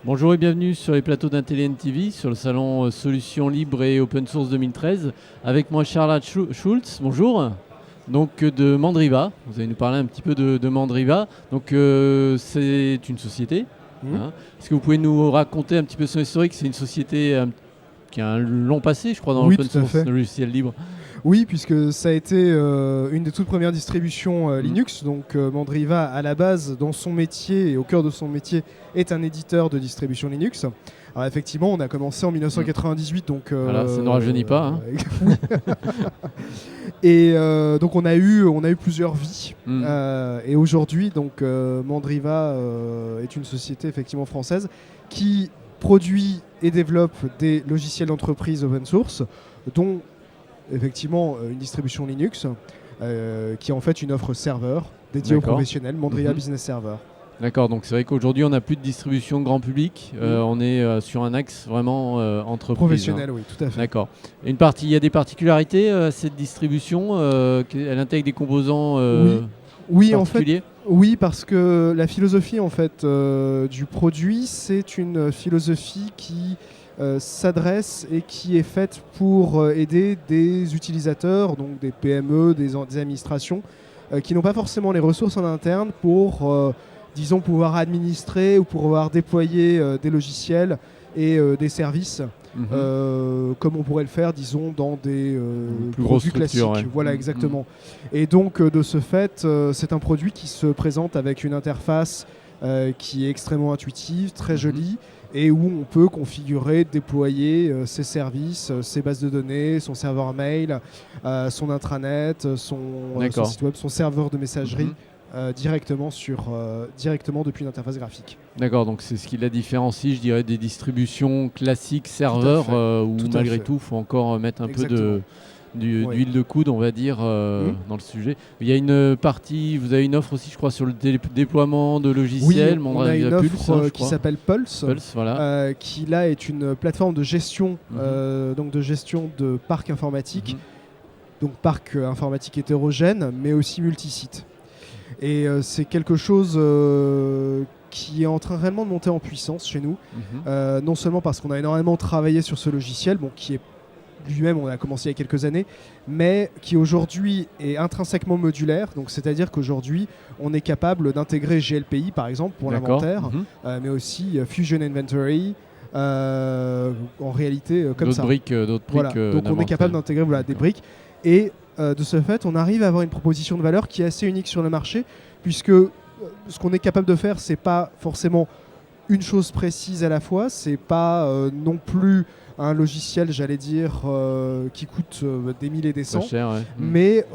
Bonjour et bienvenue sur les plateaux d'Intelligent TV, sur le salon Solutions Libres et Open Source 2013. Avec moi Charlotte Schultz, bonjour. Donc de Mandriva, vous allez nous parler un petit peu de Mandriva. Donc c'est une société. Hein. Est-ce que vous pouvez nous raconter un petit peu son historique? C'est une société qui a un long passé, je crois, dans l'open source, le logiciel libre. Oui, puisque ça a été une des toutes premières distributions Linux. Donc Mandriva, à la base, dans son métier et au cœur de son métier, est un éditeur de distribution Linux. Alors effectivement, on a commencé en 1998, donc... voilà, ça ne rajeunit pas. Hein. Et donc on a eu plusieurs vies. Et aujourd'hui, donc Mandriva est une société effectivement française qui produit et développe des logiciels d'entreprise open source, dont effectivement une distribution Linux qui est en fait une offre serveur dédiée aux professionnels, Mandriva Business Server. D'accord, donc c'est vrai qu'aujourd'hui on n'a plus de distribution grand public, on est sur un axe vraiment entreprise. Professionnel, oui, tout à fait. D'accord. Il y a des particularités à cette distribution, elle intègre des composants oui, particuliers. En fait, oui, parce que la philosophie en fait du produit, c'est une philosophie qui s'adresse et qui est faite pour aider des utilisateurs, donc des PME, des administrations, qui n'ont pas forcément les ressources en interne pour, disons, pouvoir administrer ou pouvoir déployer des logiciels et des services, comme on pourrait le faire, disons, dans des produits classiques. Ouais. Voilà, exactement. Et donc, de ce fait, c'est un produit qui se présente avec une interface qui est extrêmement intuitive, très jolie, et où on peut configurer, déployer ses services, ses bases de données, son serveur mail, son intranet, son site web, son serveur de messagerie, directement depuis une interface graphique. D'accord, donc c'est ce qui la différencie, je dirais, des distributions classiques serveurs, où malgré tout, il faut encore mettre un peu d'huile de coude, on va dire, dans le sujet. Il y a une partie, vous avez une offre aussi, je crois, sur le déploiement de logiciels. Oui, on a une offre qui s'appelle Pulse, voilà. qui là est une plateforme de gestion, donc de gestion de parc informatique, donc parc informatique hétérogène, mais aussi multisite. Et c'est quelque chose qui est en train réellement de monter en puissance chez nous, non seulement parce qu'on a énormément travaillé sur ce logiciel, qui est lui-même, on a commencé il y a quelques années, mais qui aujourd'hui est intrinsèquement modulaire. Donc, c'est-à-dire qu'aujourd'hui, on est capable d'intégrer GLPI, par exemple, pour l'inventaire, mais aussi Fusion Inventory, en réalité, comme ça. D'autres briques. Donc, on est capable d'intégrer des briques. Et de ce fait, on arrive à avoir une proposition de valeur qui est assez unique sur le marché, puisque ce qu'on est capable de faire, c'est pas forcément une chose précise à la fois, c'est pas non plus un logiciel, j'allais dire, qui coûte des mille et des cents, mais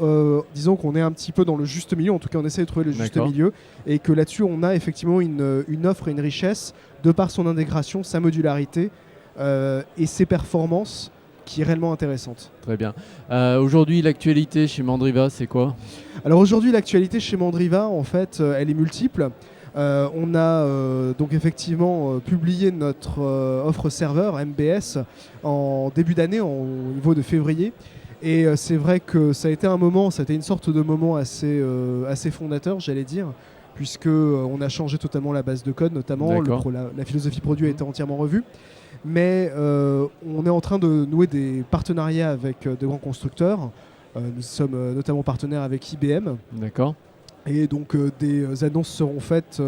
disons qu'on est un petit peu dans le juste milieu, en tout cas on essaie de trouver le juste milieu, et que là-dessus on a effectivement une offre et une richesse de par son intégration, sa modularité et ses performances qui est réellement intéressante. Très bien. Aujourd'hui, l'actualité chez Mandriva, c'est quoi? Alors aujourd'hui, l'actualité chez Mandriva, en fait, elle est multiple. On a donc effectivement publié notre offre serveur MBS en début d'année, au niveau de février. Et c'est vrai que ça a été une sorte de moment assez fondateur, j'allais dire, puisque on a changé totalement la base de code, notamment la philosophie produit a été entièrement revue. Mais on est en train de nouer des partenariats avec de grands constructeurs. Nous sommes notamment partenaires avec IBM. D'accord. Et donc des annonces seront faites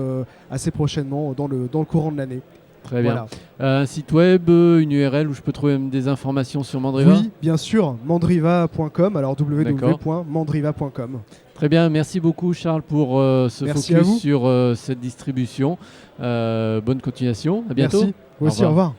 assez prochainement dans le courant de l'année. Très bien. Un site web, une URL où je peux trouver des informations sur Mandriva? Oui, bien sûr, mandriva.com, alors www.mandriva.com. Très bien, merci beaucoup Charles pour ce focus sur cette distribution. Bonne continuation, à bientôt. Merci, vous aussi, au revoir.